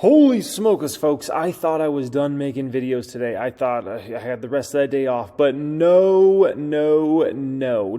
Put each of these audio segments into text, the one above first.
Holy smokes, folks. I thought I was done making videos today. I thought I had the rest of that day off, but no.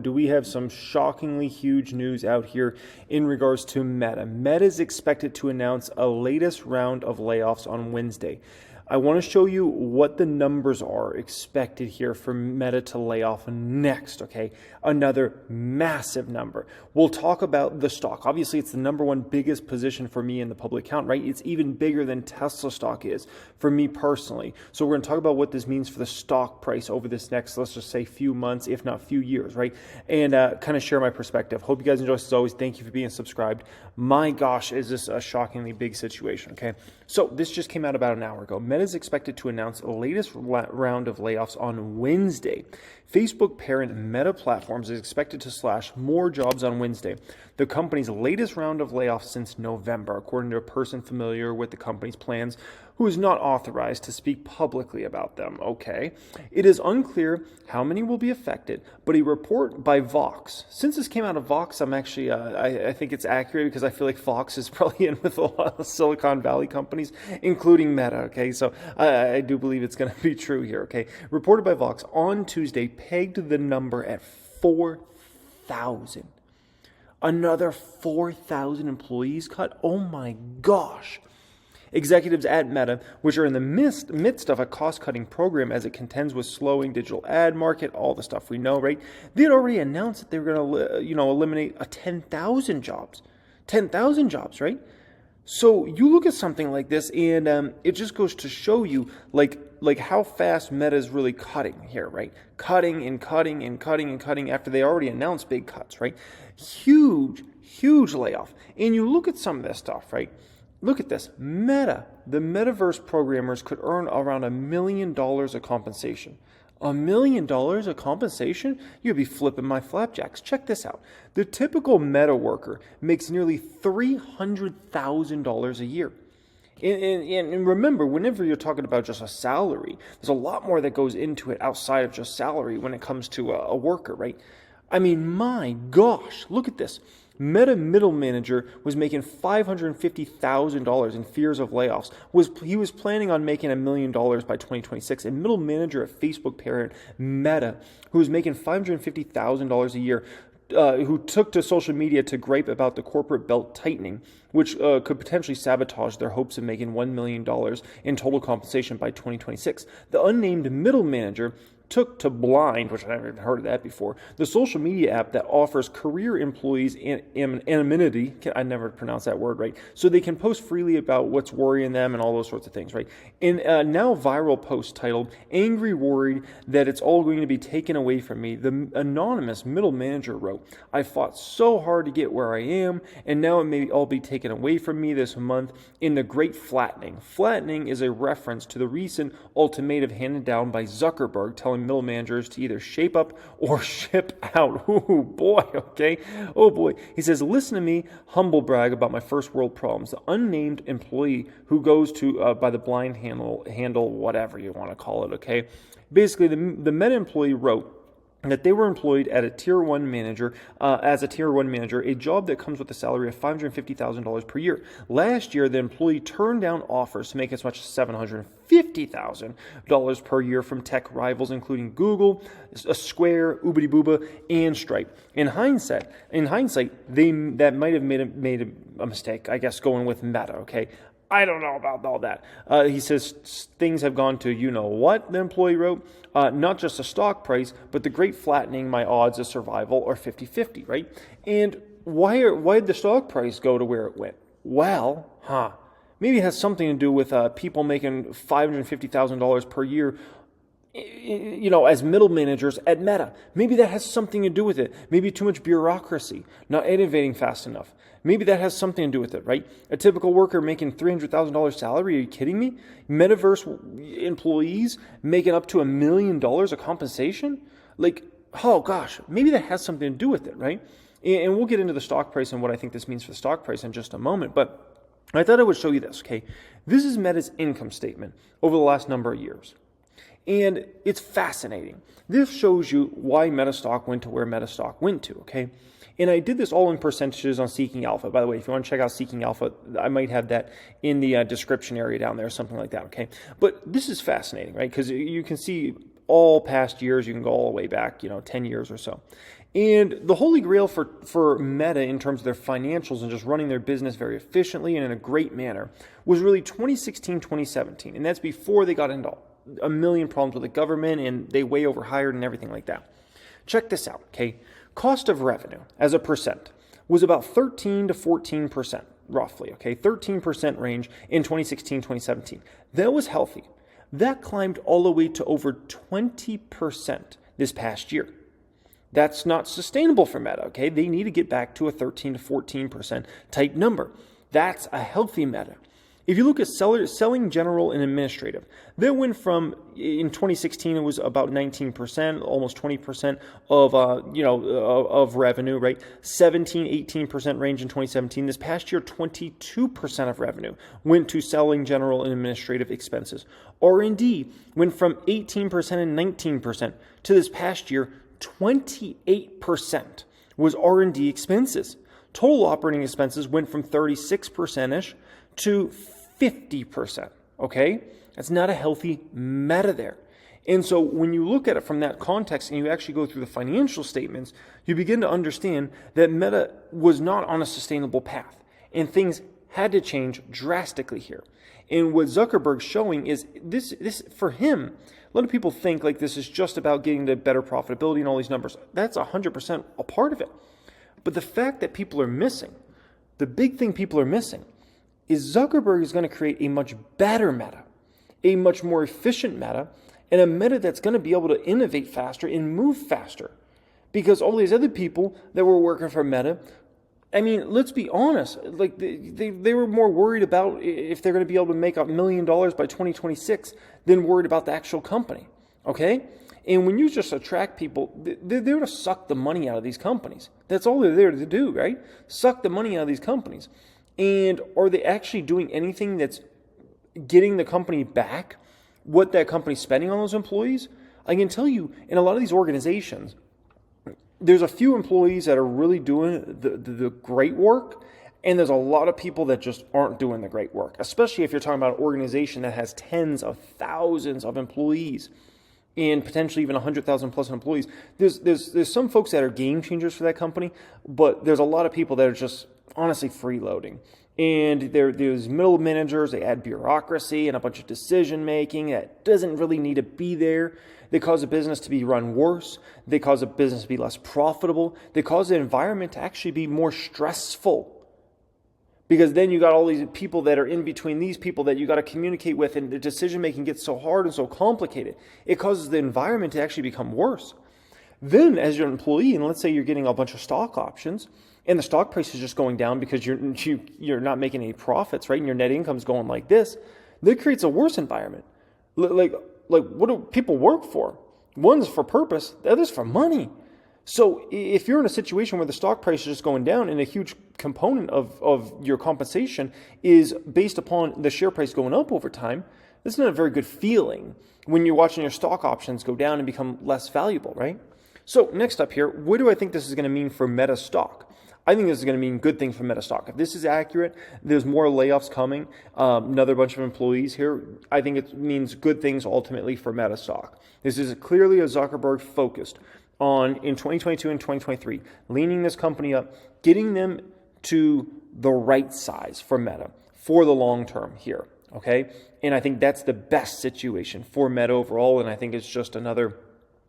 Do we have some shockingly huge news out here in regards to Meta? Meta is expected to announce a latest round of layoffs on Wednesday. I want to show you what the numbers are expected here for Meta to lay off next, okay? Another massive number. We'll talk about the stock. Obviously, it's the number one biggest position for me in the public account, right? It's even bigger than Tesla stock is for me personally. So we're going to talk about what this means for the stock price over this next, let's just say, few months, if not few years, right? And kind of share my perspective. Hope you guys enjoy this as always. Thank you for being subscribed. My gosh, is this a shockingly big situation, okay? So this just came out about an hour ago. Meta is expected to announce the latest round of layoffs on Wednesday. Facebook parent Meta Platforms is expected to slash more jobs on Wednesday, the company's latest round of layoffs since November, according to a person familiar with the company's plans who is not authorized to speak publicly about them. Okay. It is unclear how many will be affected, but a report by Vox. Since this came out of Vox, I'm actually, I think it's accurate because I feel like Vox is probably in with a lot of Silicon Valley companies, including Meta. Okay. So I do believe it's going to be true here. Okay. Reported by Vox on Tuesday pegged the number at 4,000. Another 4,000 employees cut. Oh my gosh. Executives at Meta, which are in the midst of a cost-cutting program as it contends with slowing digital ad market, all the stuff we know, right? They had already announced that they were going to, eliminate 10,000 jobs. 10,000 jobs, right? So you look at something like this, and it just goes to show you, like how fast Meta is really cutting here, right? Cutting after they already announced big cuts, right? Huge layoff. And you look at some of this stuff, right? Look at this. Meta, the metaverse programmers could earn around $1 million of compensation. $1 million of compensation? You'd be flipping my flapjacks. Check this out. The typical Meta worker makes nearly $300,000 a year. And remember, whenever you're talking about just a salary, there's a lot more that goes into it outside of just salary when it comes to a worker, right? I mean, my gosh, look at this. Meta middle manager was making $550,000 in fears of layoffs. He was planning on making $1 million by 2026. A middle manager at Facebook parent Meta, who was making $550,000 a year, who took to social media to gripe about the corporate belt tightening, which could potentially sabotage their hopes of making $1 million in total compensation by 2026. The unnamed middle manager took to Blind, which I've never even heard of that before, the social media app that offers career employees anonymity, I never pronounced that word right, so they can post freely about what's worrying them and all those sorts of things, right? In a now viral post titled, "Angry Worried That It's All Going to Be Taken Away From Me," the anonymous middle manager wrote, "I fought so hard to get where I am, and now it may all be taken away from me this month in the great flattening." Flattening is a reference to the recent ultimatum handed down by Zuckerberg telling middle managers to either shape up or ship out. Oh boy, okay. Oh boy. He says, "Listen to me humble brag about my first world problems." The unnamed employee who goes to by the blind handle, whatever you want to call it, okay. Basically, the Meta employee wrote that they were employed at a tier 1 manager, as a tier 1 manager, a job that comes with a salary of $550,000 per year. Last year, the employee turned down offers to make as much as $750,000 per year from tech rivals, including Google, Square, Oobity Booba, and Stripe. In hindsight, that might have made a mistake, I guess, going with Meta, okay? I don't know about all that. He says things have gone to you-know-what, the employee wrote. Not just the stock price, but the great flattening my odds of survival are 50-50, right? And why did the stock price go to where it went? Well, maybe it has something to do with people making $550,000 per year, as middle managers at Meta. Maybe that has something to do with it. Maybe too much bureaucracy, not innovating fast enough. Maybe that has something to do with it, right? A typical worker making $300,000 salary, are you kidding me? Metaverse employees making up to $1 million of compensation? Like, oh gosh, maybe that has something to do with it, right? And we'll get into the stock price and what I think this means for the stock price in just a moment, but I thought I would show you this, okay? This is Meta's income statement over the last number of years. And it's fascinating. This shows you why Meta stock went to where Meta stock went to, okay? And I did this all in percentages on Seeking Alpha. By the way, if you want to check out Seeking Alpha, I might have that in the description area down there, something like that, okay? But this is fascinating, right? Because you can see all past years, you can go all the way back, 10 years or so. And the holy grail for Meta in terms of their financials and just running their business very efficiently and in a great manner was really 2016, 2017. And that's before they got into a million problems with the government and they way overhired and everything like that. Check this out, okay? Cost of revenue as a percent was about 13 to 14%, roughly, okay? 13% range in 2016, 2017. That was healthy. That climbed all the way to over 20% this past year. That's not sustainable for Meta, okay? They need to get back to a 13 to 14% type number. That's a healthy Meta. If you look at selling general and administrative, that went from, in 2016, it was about 19%, almost 20% of revenue, right? 17, 18% range in 2017. This past year, 22% of revenue went to selling general and administrative expenses. R&D went from 18% and 19% to this past year, 28% was R&D expenses. Total operating expenses went from 36%-ish to 50%, okay? That's not a healthy Meta there. And so when you look at it from that context and you actually go through the financial statements, you begin to understand that Meta was not on a sustainable path and things had to change drastically here. And what Zuckerberg's showing is this for him, a lot of people think like this is just about getting to better profitability and all these numbers. That's 100% a part of it. But the fact that people are missing, the big thing people are missing, is Zuckerberg is going to create a much better Meta, a much more efficient Meta, and a Meta that's going to be able to innovate faster and move faster. Because all these other people that were working for Meta, I mean, let's be honest, like they were more worried about if they're going to be able to make $1 million by 2026 than worried about the actual company, okay? And when you just attract people, they're there to suck the money out of these companies. That's all they're there to do, right? Suck the money out of these companies. And are they actually doing anything that's getting the company back what that company's spending on those employees? I can tell you, in a lot of these organizations, there's a few employees that are really doing the great work, and there's a lot of people that just aren't doing the great work, especially if you're talking about an organization that has tens of thousands of employees and potentially even 100,000 plus employees. There's some folks that are game changers for that company, but there's a lot of people that are just honestly freeloading. And there's middle managers, they add bureaucracy and a bunch of decision making that doesn't really need to be there. They cause a business to be run worse. They cause a business to be less profitable. They cause the environment to actually be more stressful. Because then you got all these people that are in between these people that you got to communicate with, and the decision making gets so hard and so complicated. It causes the environment to actually become worse. Then as your employee, and let's say you're getting a bunch of stock options, and the stock price is just going down because you're not making any profits, right? And your net income's going like this. That creates a worse environment. Like what do people work for? One's for purpose, the other's for money. So if you're in a situation where the stock price is just going down and a huge component of your compensation is based upon the share price going up over time, that's not a very good feeling when you're watching your stock options go down and become less valuable, right? So next up here, what do I think this is going to mean for Meta stock? I think this is going to mean good things for Meta stock. If this is accurate, there's more layoffs coming, another bunch of employees here. I think it means good things ultimately for Meta stock. This is clearly a Zuckerberg focused on, in 2022 and 2023, leaning this company up, getting them to the right size for Meta for the long term here, okay? And I think that's the best situation for Meta overall, and I think it's just another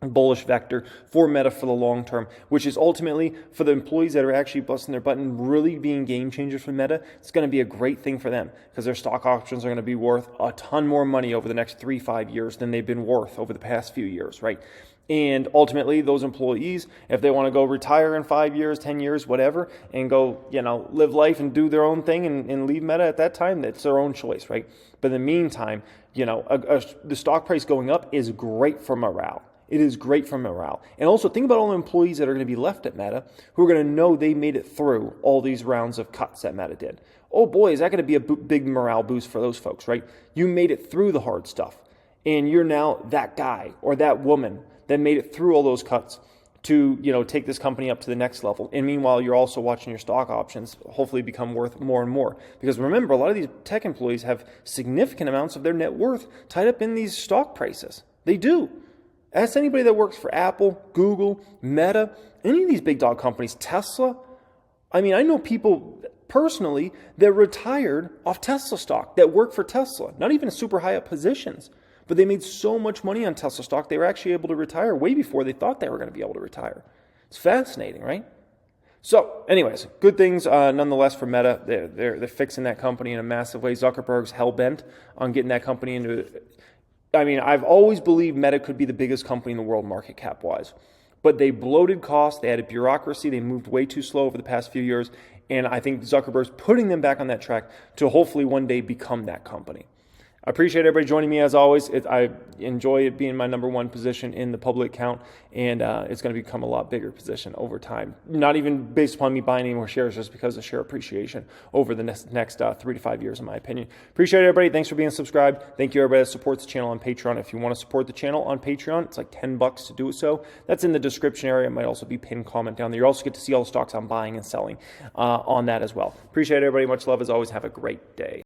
bullish vector for Meta for the long term, which is ultimately for the employees that are actually busting their butt and really being game changers for Meta. It's going to be a great thing for them because their stock options are going to be worth a ton more money over the next 3-5 years than they've been worth over the past few years, right? And ultimately, those employees, if they want to go retire in 5 years, 10 years, whatever, and go, live life and do their own thing and leave Meta at that time, that's their own choice, right? But in the meantime, the stock price going up is great for morale. It is great for morale. And also think about all the employees that are going to be left at Meta who are going to know they made it through all these rounds of cuts that Meta did. Oh boy, is that going to be a big morale boost for those folks, right? You made it through the hard stuff. And you're now that guy or that woman that made it through all those cuts to, take this company up to the next level. And meanwhile, you're also watching your stock options hopefully become worth more and more. Because remember, a lot of these tech employees have significant amounts of their net worth tied up in these stock prices. They do. Ask anybody that works for Apple, Google, Meta, any of these big dog companies, Tesla. I mean, I know people personally that retired off Tesla stock, that work for Tesla, not even super high up positions. But they made so much money on Tesla stock, they were actually able to retire way before they thought they were going to be able to retire. It's fascinating, right? So, anyways, good things nonetheless for Meta. They're fixing that company in a massive way. Zuckerberg's hell-bent on getting that company into... I mean, I've always believed Meta could be the biggest company in the world market cap-wise. But they bloated costs, they added bureaucracy, they moved way too slow over the past few years, and I think Zuckerberg's putting them back on that track to hopefully one day become that company. I appreciate everybody joining me as always. I enjoy it being my number one position in the public account, and it's going to become a lot bigger position over time. Not even based upon me buying any more shares, just because of share appreciation over the next 3 to 5 years, in my opinion. Appreciate it, everybody. Thanks for being subscribed. Thank you, everybody that supports the channel on Patreon. If you want to support the channel on Patreon, it's like $10 to do so. That's in the description area. It might also be pinned comment down there. You also get to see all the stocks I'm buying and selling on that as well. Appreciate it, everybody. Much love as always. Have a great day.